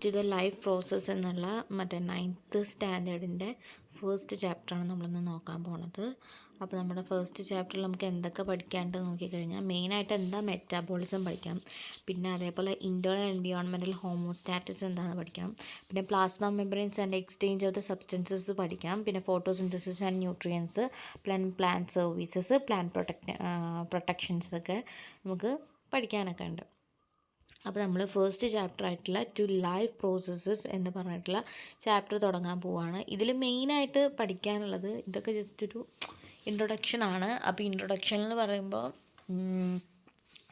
To the life process എന്നുള്ള മറ്റേ 9th സ്റ്റാൻഡേർഡിൻ്റെ first ചാപ്റ്ററാണ് നമ്മളിന്ന് നോക്കാൻ പോണത്. അപ്പോൾ നമ്മുടെ ഫസ്റ്റ് ചാപ്റ്ററിൽ നമുക്ക് എന്തൊക്കെ പഠിക്കാണ്ട് നോക്കിക്കഴിഞ്ഞാൽ മെയിനായിട്ട് എന്താ മെറ്റാബോളിസം പഠിക്കണം, പിന്നെ അതേപോലെ ഇൻറ്റേർണൽ എൻവിയോൺമെൻറ്റൽ ഹോമോസ്റ്റാറ്റിസ് എന്താണെന്ന് പഠിക്കണം, പിന്നെ plasma membranes and exchange of the substances പഠിക്കാം, പിന്നെ photosynthesis and nutrients, plant services, protections ഒക്കെ നമുക്ക് പഠിക്കാനൊക്കെ ഉണ്ട്. അപ്പോൾ നമ്മൾ ഫസ്റ്റ് ചാപ്റ്റർ ആയിട്ടുള്ള ടു ലൈഫ് പ്രോസസ്സസ് എന്ന് പറഞ്ഞിട്ടുള്ള ചാപ്റ്റർ തുടങ്ങാൻ പോവുകയാണ്. ഇതിൽ മെയിനായിട്ട് പഠിക്കാനുള്ളത് ഇതൊക്കെ ജസ്റ്റ് ഒരു ഇൻട്രൊഡക്ഷനാണ്. അപ്പോൾ ഇൻട്രൊഡക്ഷൻ എന്ന് പറയുമ്പോൾ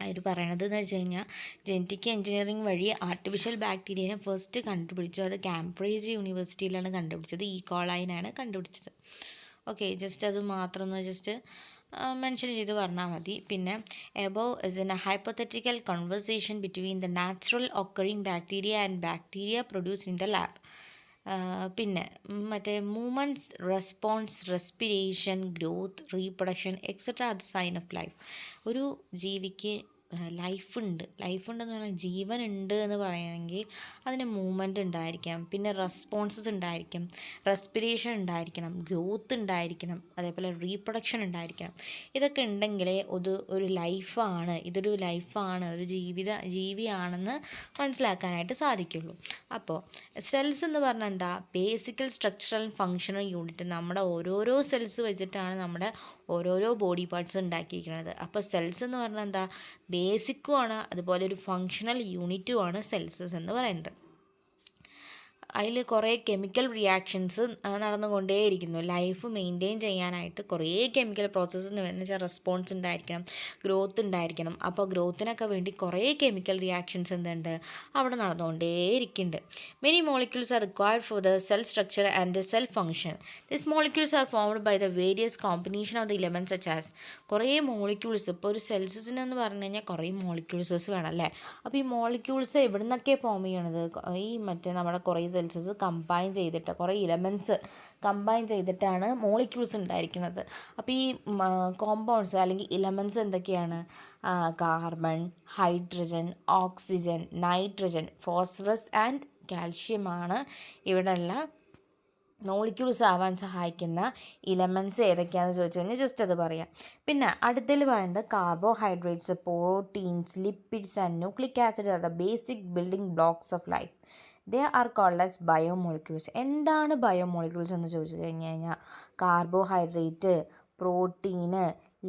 അവർ പറയണത് എന്ന് വെച്ച് കഴിഞ്ഞാൽ ജനറ്റിക് എഞ്ചിനീയറിംഗ് വഴി ആർട്ടിഫിഷ്യൽ ബാക്ടീരിയനെ ഫസ്റ്റ് കണ്ടുപിടിച്ചു. അത് കാംബ്രിഡ്ജ് യൂണിവേഴ്സിറ്റിയിലാണ് കണ്ടുപിടിച്ചത്. കോളൈനാണ് കണ്ടുപിടിച്ചത്. ഓക്കെ, ജസ്റ്റ് അത് മാത്രം ഒന്ന് ജസ്റ്റ് മെൻഷൻ ചെയ്ത് പറഞ്ഞാൽ മതി. പിന്നെ above is an hypothetical conversation between the natural occurring bacteria and bacteria produce in the lab. പിന്നെ മറ്റേ movements, response, respiration, growth, reproduction etcetera അത് സൈൻ ഓഫ് ലൈഫ്. ഒരു ജീവിക്ക് ലൈഫുണ്ടെന്ന് പറഞ്ഞാൽ ജീവനുണ്ട് എന്ന് പറയുകയാണെങ്കിൽ അതിന് മൂവ്മെൻറ്റ് ഉണ്ടായിരിക്കാം, പിന്നെ റെസ്പോൺസസ് ഉണ്ടായിരിക്കും, റെസ്പിറേഷൻ ഉണ്ടായിരിക്കണം, ഗ്രോത്ത് ഉണ്ടായിരിക്കണം, അതേപോലെ റീപ്രൊഡക്ഷൻ ഉണ്ടായിരിക്കണം. ഇതൊക്കെ ഉണ്ടെങ്കിലേ ഒരു ലൈഫാണ്, ഇതൊരു ലൈഫാണ്, ഒരു ജീവിയാണെന്ന് മനസ്സിലാക്കാനായിട്ട് സാധിക്കുള്ളൂ. അപ്പോൾ സെൽസ് എന്ന് പറഞ്ഞാൽ എന്താ? ബേസിക്കൽ സ്ട്രക്ചറൽ ഫങ്ഷണൽ യൂണിറ്റ്. നമ്മുടെ ഓരോരോ സെൽസ് വെച്ചിട്ടാണ് നമ്മുടെ ഓരോരോ ബോഡി പാർട്സ് ഉണ്ടാക്കിയിരിക്കുന്നത്. അപ്പോൾ സെൽസ് എന്ന് പറഞ്ഞാൽ എന്താ? ബേസിക്കുമാണ്, അതുപോലെ ഒരു ഫങ്ഷണൽ യൂണിറ്റുമാണ് സെൽസസ് എന്ന് പറയുന്നത്. അതിൽ കുറേ കെമിക്കൽ റിയാക്ഷൻസ് നടന്നുകൊണ്ടേയിരിക്കുന്നു. ലൈഫ് മെയിൻറ്റെയിൻ ചെയ്യാനായിട്ട് കുറേ കെമിക്കൽ പ്രോസസ്സ് എന്ന് വെച്ചാൽ റെസ്പോൺസ് ഉണ്ടായിരിക്കണം, ഗ്രോത്ത് ഉണ്ടായിരിക്കണം. അപ്പോൾ ഗ്രോത്തിനൊക്കെ വേണ്ടി കുറേ കെമിക്കൽ റിയാക്ഷൻസ് എന്തുണ്ട് അവിടെ നടന്നുകൊണ്ടേയിരിക്കുന്നുണ്ട്. Many molecules are required for the cell structure and cell function. This molecules are formed by the various combination of the elements such as. കുറേ മോളിക്യൂൾസ്, ഇപ്പോൾ ഒരു സെൽസിനെന്ന് പറഞ്ഞു കഴിഞ്ഞാൽ കുറേ മോളിക്യൂൾസസ് വേണം അല്ലേ? അപ്പോൾ ഈ മോളിക്യൂൾസ് എവിടെ നിന്നൊക്കെ ഫോം ചെയ്യണത്? ഈ നമ്മുടെ കുറേ സെൽസസ് കമ്പൈൻ ചെയ്തിട്ട്, കുറേ ഇലമെൻറ്റ്സ് കമ്പൈൻ ചെയ്തിട്ടാണ് മോളിക്യൂൾസ് ഉണ്ടായിരിക്കുന്നത്. അപ്പോൾ ഈ കോമ്പൗണ്ട്സ് അല്ലെങ്കിൽ ഇലമെൻറ്റ്സ് എന്തൊക്കെയാണ്? Carbon, hydrogen, oxygen, nitrogen, phosphorus and കാൽഷ്യമാണ് ഇവിടെയുള്ള മോളിക്യൂൾസ് ആവാൻ സഹായിക്കുന്ന ഇലമെൻറ്റ്സ് ഏതൊക്കെയാണെന്ന് ചോദിച്ചു കഴിഞ്ഞാൽ ജസ്റ്റ് അത് പറയാം. പിന്നെ അടുത്തതിൽ പറയുന്നത് carbohydrates, proteins, lipids and nucleic acid are the basic building blocks of life. They are called as biomolecules. എന്താണ് ബയോമോളിക്യൂൾസ് എന്ന് ചോദിച്ചു കഴിഞ്ഞാൽ carbohydrate, protein,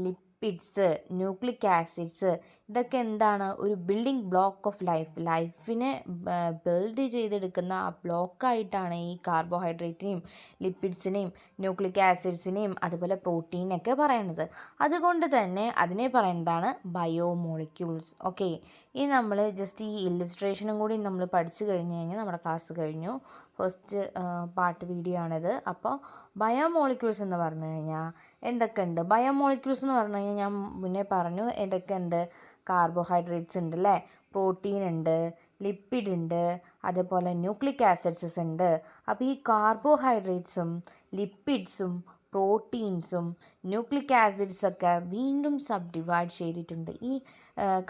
lipids, nucleic acids ഇതൊക്കെ എന്താണ്? ഒരു ബിൽഡിംഗ് ബ്ലോക്ക് ഓഫ് ലൈഫിനെ ബിൽഡ് ചെയ്തെടുക്കുന്ന ആ ബ്ലോക്കായിട്ടാണ് ഈ കാർബോഹൈഡ്രേറ്റിനെയും ലിപ്പിഡ്സിനെയും ന്യൂക്ലിക് ആസിഡ്സിനെയും അതുപോലെ പ്രോട്ടീനൊക്കെ പറയുന്നത്. അതുകൊണ്ട് തന്നെ അതിനെ പറയുന്നതാണ് ബയോമോളിക്യൂൾസ്. ഓക്കെ, ഈ നമ്മൾ ജസ്റ്റ് ഈ ഇല്ലുസ്ട്രേഷനും കൂടി നമ്മൾ പഠിച്ചു കഴിഞ്ഞ് കഴിഞ്ഞാൽ നമ്മുടെ ക്ലാസ് കഴിഞ്ഞു. ഫസ്റ്റ് പാർട്ട് വീഡിയോ ആണിത്. അപ്പോൾ ബയോമോളിക്യൂൾസ് എന്ന് പറഞ്ഞു കഴിഞ്ഞാൽ എന്തൊക്കെയുണ്ട്? ബയോമോളിക്യൂൾസ് എന്ന് പറഞ്ഞു കഴിഞ്ഞാൽ ഞാൻ മുന്നേ പറഞ്ഞു എന്തൊക്കെയുണ്ട്? കാർബോഹൈഡ്രേറ്റ്സ് ഉണ്ട് അല്ലേ, പ്രോട്ടീൻ ഉണ്ട്, ലിപ്പിഡ് ഉണ്ട്, അതേപോലെ ന്യൂക്ലിക് ആസിഡ്സ് ഉണ്ട്. അപ്പോൾ ഈ കാർബോഹൈഡ്രേറ്റ്സും ലിപ്പിഡ്സും പ്രോട്ടീൻസും ന്യൂക്ലിക് ആസിഡ്സൊക്കെ വീണ്ടും സബ് ഡിവൈഡ് ചെയ്തിട്ടുണ്ട്. ഈ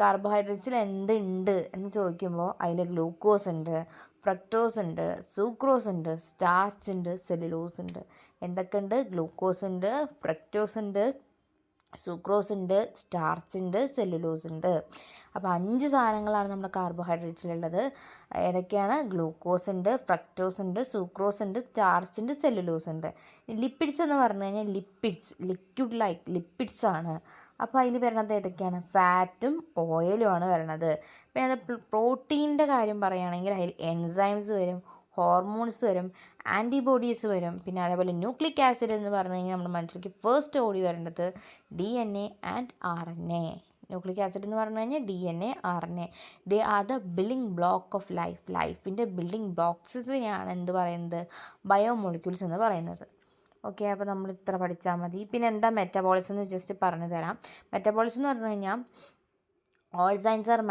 കാർബോഹൈഡ്രേറ്റ്സിൽ എന്തുണ്ട് എന്ന് ചോദിക്കുമ്പോൾ അതിൽ ഗ്ലൂക്കോസ് ഉണ്ട്, ഫ്രക്ടോസ് ഉണ്ട്, സൂക്രോസ് ഉണ്ട്, സ്റ്റാർച്ച് ഉണ്ട്, സെല്ലുലോസ് ഉണ്ട്. എന്തൊക്കെയുണ്ട്? ഗ്ലൂക്കോസ് ഉണ്ട്, ഫ്രക്ടോസ് ഉണ്ട്, സൂക്രോസ് ഉണ്ട്, സ്റ്റാർച്ച് ഉണ്ട്, സെല്ലുലോസ് ഉണ്ട്. അപ്പോൾ 5 സാധനങ്ങളാണ് നമ്മുടെ കാർബോഹൈഡ്രേറ്റ്സിലുള്ളത്. ഏതൊക്കെയാണ്? ഗ്ലൂക്കോസ് ഉണ്ട്, ഫ്രക്ടോസ് ഉണ്ട്, സൂക്രോസ് ഉണ്ട്, സ്റ്റാർച്ച് ഉണ്ട്, സെല്ലുലോസ് ഉണ്ട്. ലിപ്പിഡ്സ് എന്ന് പറഞ്ഞു കഴിഞ്ഞാൽ ലിക്വിഡ് ലൈക്ക് ലിപ്പിഡ്സ് ആണ്. അപ്പോൾ അതിൽ വരുന്നത് ഏതൊക്കെയാണ്? ഫാറ്റും ഓയിലും ആണ് വരുന്നത്. പിന്നെ അത് പ്രോട്ടീൻ്റെ കാര്യം പറയുകയാണെങ്കിൽ അതിൽ എൻസൈംസ് വരും, ഹോർമോൺസ് വരും, ആൻറ്റിബോഡീസ് വരും. പിന്നെ അതേപോലെ ന്യൂക്ലിക് ആസിഡ് എന്ന് പറഞ്ഞു കഴിഞ്ഞാൽ നമ്മുടെ മനസ്സിലേക്ക് ഫസ്റ്റ് ഓടി വരേണ്ടത് DNA and RNA. Nucleic acid എന്ന് പറഞ്ഞു കഴിഞ്ഞാൽ DNA, RNA. They are the building block of ലൈഫിൻ്റെ ബിൽഡിംഗ് ബ്ലോക്ക്സിനെയാണ് എന്ത് പറയുന്നത്? ബയോമോളിക്യൂൾസ് എന്ന് പറയുന്നത്. ഓക്കെ, അപ്പോൾ നമ്മൾ ഇത്ര പഠിച്ചാൽ മതി. പിന്നെ എന്താ മെറ്റബോളിസം എന്ന് ജസ്റ്റ് പറഞ്ഞു തരാം. മെറ്റബോളിസം എന്ന് പറഞ്ഞു കഴിഞ്ഞാൽ all signs are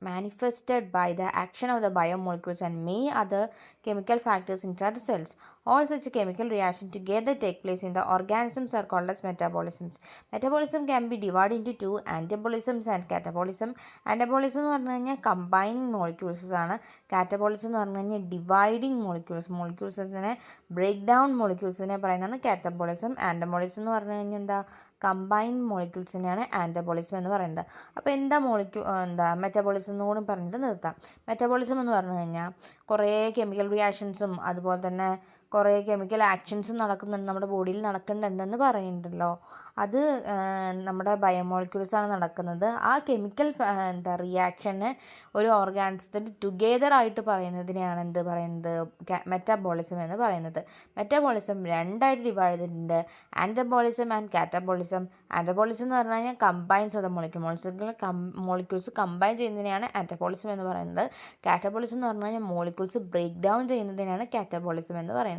manifested by the action of the biomolecules and many other chemical factors inside the cells. All such chemical reactions together take place in the organisms are called as metabolisms. Metabolism can be divided into two, anabolisms and catabolism. Anabolism എന്ന് പറഞ്ഞു കഴിഞ്ഞാൽ combining molecules ആണ്. Catabolism എന്ന് പറഞ്ഞു കഴിഞ്ഞാൽ dividing മോളിക്യൂൾസിനെ break down മോളിക്യൂൾസിനെ പറയുന്നതാണ് catabolism. ആൻഡബോളിസം എന്ന് പറഞ്ഞു കഴിഞ്ഞാൽ എന്താ, കമ്പൈൻഡ് മോളിക്യൂൾസിനെയാണ് ആൻറ്റബോളിസം എന്ന് പറയുന്നത്. അപ്പോൾ എന്താ മെറ്റബോളിസം എന്നുകൂടി പറഞ്ഞിട്ട് നിർത്താം. മെറ്റബോളിസം എന്ന് പറഞ്ഞു കഴിഞ്ഞാൽ കുറേ കെമിക്കൽ റിയാക്ഷൻസും അതുപോലെ തന്നെ കുറേ കെമിക്കൽ ആക്ഷൻസും നടക്കുന്നുണ്ട്, നമ്മുടെ ബോഡിയിൽ നടക്കുന്നുണ്ടെന്ന് പറയുന്നുണ്ടല്ലോ. അത് നമ്മുടെ ബയോമോളിക്യൂൾസാണ് നടക്കുന്നത്. ആ കെമിക്കൽ റിയാക്ഷന് ഒരു ഓർഗാനിസത്തിൽ ടുഗെദർ ആയിട്ട് പറയുന്നതിനെയാണ് എന്ത് പറയുന്നത്, മെറ്റാബോളിസം എന്ന് പറയുന്നത്. മെറ്റാബോളിസം രണ്ടായിട്ട് ഡിവൈഡ് ചെയ്തിട്ടുണ്ട്, ആൻറ്റബോളിസം ആൻഡ് കാറ്റബോളിസം. ആൻറ്റബോളിസം എന്ന് പറഞ്ഞു കഴിഞ്ഞാൽ combines of the molecules combine ചെയ്യുന്നതിനെയാണ് ആൻറ്റബോളിസം എന്ന് പറയുന്നത്. കാറ്റബോളിസം എന്ന് പറഞ്ഞു കഴിഞ്ഞാൽ മോളിക്യൂൾസ് ബ്രേക്ക് ഡൗൺ ചെയ്യുന്നതിനാണ് കാറ്റബോളിസം എന്ന് പറയുന്നത്.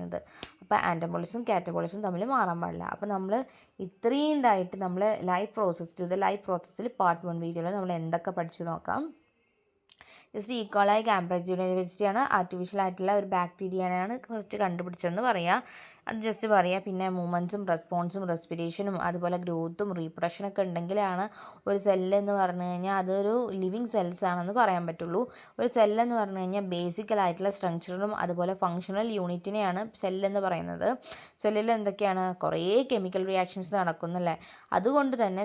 അപ്പോൾ ആൻറ്റബോളിസും കാറ്റബോളിസും തമ്മിൽ മാറാൻ പാടില്ല. അപ്പോൾ നമ്മൾ ഇത്രയും ഇതായിട്ട് നമ്മൾ ലൈഫ് പ്രോസസ്സിൽ പാർട്ട് 1 വീഡിയോയിൽ നമ്മൾ എന്തൊക്കെ പഠിച്ചു നോക്കാം. ജസ്റ്റ് ഈക്കോളായി കാംബ്രജിയോണിവേഴ്സിറ്റിയാണ് ആർട്ടിഫിഷ്യൽ ആയിട്ടുള്ള ഒരു ബാക്ടീരിയയാണ് ഫസ്റ്റ് കണ്ടുപിടിച്ചതെന്ന് പറയാം. അത് ജസ്റ്റ് പറയാം. പിന്നെ മൂവ്മെൻറ്റ്സും റെസ്പോൺസും റെസ്പിറേഷനും അതുപോലെ ഗ്രോത്തും റീപ്രൊഡക്ഷനൊക്കെ ഉണ്ടെങ്കിലാണ് ഒരു സെല്ലെന്ന് പറഞ്ഞു കഴിഞ്ഞാൽ അതൊരു ലിവിങ് സെൽസ് ആണെന്ന് പറയാൻ പറ്റുള്ളൂ. ഒരു സെല്ലെന്ന് പറഞ്ഞു കഴിഞ്ഞാൽ ബേസിക്കലായിട്ടുള്ള സ്ട്രക്ചറും അതുപോലെ ഫങ്ഷണൽ യൂണിറ്റിനെയാണ് സെല്ലെന്ന് പറയുന്നത്. സെല്ലിൽ എന്തൊക്കെയാണ്, കുറേ കെമിക്കൽ റിയാക്ഷൻസ് നടക്കുന്നല്ലേ. അതുകൊണ്ട് തന്നെ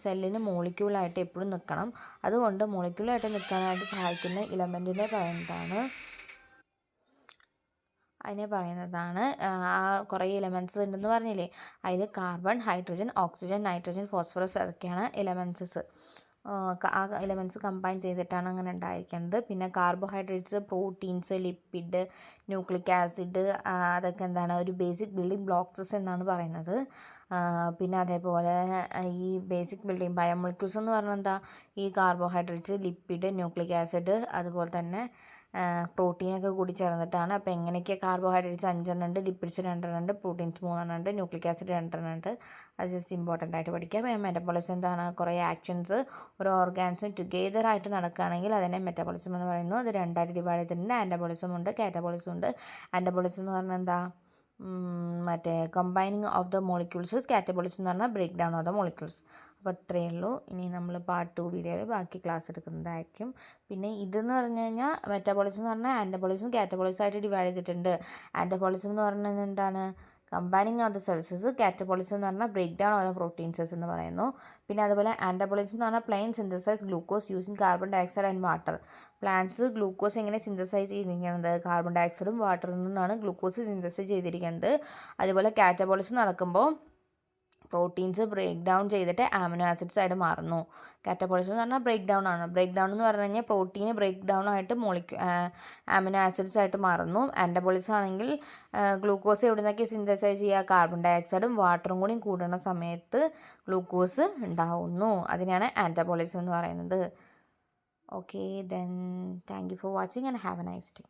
സെല്ലിന് മോളിക്യൂളായിട്ട് എപ്പോഴും നിൽക്കണം. അതുകൊണ്ട് മോളിക്യൂളായിട്ട് നിൽക്കാനായിട്ട് സഹായിക്കുന്ന ഇലമെൻറ്റിനെ പറയുന്നതാണ് കുറേ എലമെൻറ്റ്സ് ഉണ്ടെന്ന് പറഞ്ഞില്ലേ. അതിൽ carbon, hydrogen, oxygen, nitrogen, phosphorus അതൊക്കെയാണ് എലമെൻറ്റ്സ്. ആ എലമെൻറ്റ്സ് കമ്പൈൻ ചെയ്തിട്ടാണ് അങ്ങനെ ഉണ്ടായിരിക്കുന്നത്. പിന്നെ carbohydrates, proteins, lipid, nucleic acid അതൊക്കെ എന്താണ്, ഒരു ബേസിക് ബിൽഡിംഗ് ബ്ലോക്ക്സ് എന്നാണ് പറയുന്നത്. പിന്നെ അതേപോലെ ഈ ബേസിക് ബിൽഡിംഗ് ബയോമോളിക്യൂൾസ് എന്ന് പറഞ്ഞാൽ എന്താ, ഈ കാർബോഹൈഡ്രേറ്റ്സ്, ലിപ്പിഡ്, ന്യൂക്ലിക് ആസിഡ് അതുപോലെ തന്നെ പ്രോട്ടീനൊക്കെ കൂടി ചേർന്നിട്ടാണ്. അപ്പോൾ എങ്ങനെയൊക്കെ, കാർബോഹൈഡ്രേറ്റ്സ് 5 ഉണ്ട്, ലിപ്പിഡ്സ് 2 ഉണ്ട്, പ്രോട്ടീൻസ് 3 ഉണ്ട്, ന്യൂക്ലിക് ആസിഡ് 2 ഉണ്ട്. അത് ജസ്റ്റ് ഇമ്പോർട്ടൻ്റ് ആയിട്ട് പഠിക്കാം. മെറ്റബോളിസം എന്താണ്, കുറേ ആക്ഷൻസ് ഒരു ഓർഗാൻസും ടുഗെദർ ആയിട്ട് നടക്കുകയാണെങ്കിൽ അതിനെ മെറ്റബോളിസം എന്ന് പറയുന്നു. അത് രണ്ടായിട്ട് ഡിവൈഡ് ചെയ്തിട്ടുണ്ട്, ആൻറ്റബോളിസം ഉണ്ട്, കാറ്റബോളിസം ഉണ്ട്. ആൻറ്റബോളിസം എന്ന് പറഞ്ഞാൽ എന്താ, combining of the molecules. Catabolism എന്ന് പറഞ്ഞാൽ break down of the molecules. അപ്പോൾ അത്രയേ ഉള്ളൂ. ഇനി നമ്മൾ പാർട്ട് 2 വീഡിയോയിൽ ബാക്കി ക്ലാസ് എടുക്കുന്നതായിരിക്കും. പിന്നെ ഇതെന്ന് പറഞ്ഞു കഴിഞ്ഞാൽ മെറ്റബോളിസം എന്ന് പറഞ്ഞാൽ ആൻറ്റബോളിസും കാറ്റബോളിസും ആയിട്ട് ഡിവൈഡ് ചെയ്തിട്ടുണ്ട്. ആൻറ്റബോളിസം എന്ന് പറഞ്ഞാൽ എന്താണ്, combining of the cells. Catabolism എന്ന് പറഞ്ഞാൽ break down of the proteins എന്ന് പറയുന്നു. പിന്നെ അതുപോലെ ആൻറ്റബോളിസം എന്ന് പറഞ്ഞാൽ plain synthesize glucose using carbon dioxide and water. Plants glucose എങ്ങനെ സിന്തസൈസ് ചെയ്തിരിക്കുന്നത്, കാർബൺ ഡയോക്സൈഡും വാട്ടറിൽ നിന്നാണ് ഗ്ലൂക്കോസ് സിന്തസൈസ് ചെയ്തിരിക്കുന്നത്. അതുപോലെ കാറ്റബോളിസം നടക്കുമ്പോൾ പ്രോട്ടീൻസ് ബ്രേക്ക് ഡൗൺ ചെയ്തിട്ട് ആമിനോ ആസിഡ്സ് ആയിട്ട് മാറുന്നു. കാറ്റബോളിസം എന്ന് പറഞ്ഞാൽ ബ്രേക്ക് ഡൗൺ ആണ്. ബ്രേക്ക് ഡൗൺ എന്ന് പറഞ്ഞു കഴിഞ്ഞാൽ പ്രോട്ടീൻ ബ്രേക്ക് ഡൗൺ ആയിട്ട് ആമിനോ ആസിഡ്സ് ആയിട്ട് മാറുന്നു. ആൻറ്റബോളിസം ആണെങ്കിൽ ഗ്ലൂക്കോസ് എവിടെ നിന്നൊക്കെ സിന്തസൈസ് ചെയ്യുക, കാർബൺ ഡയോക്സൈഡും വാട്ടറും കൂടി കൂടുന്ന സമയത്ത് ഗ്ലൂക്കോസ് ഉണ്ടാവുന്നു. അതിനാണ് ആൻറ്റബോളിസം എന്ന് പറയുന്നത്. Okay, then thank you for watching and have A nice day.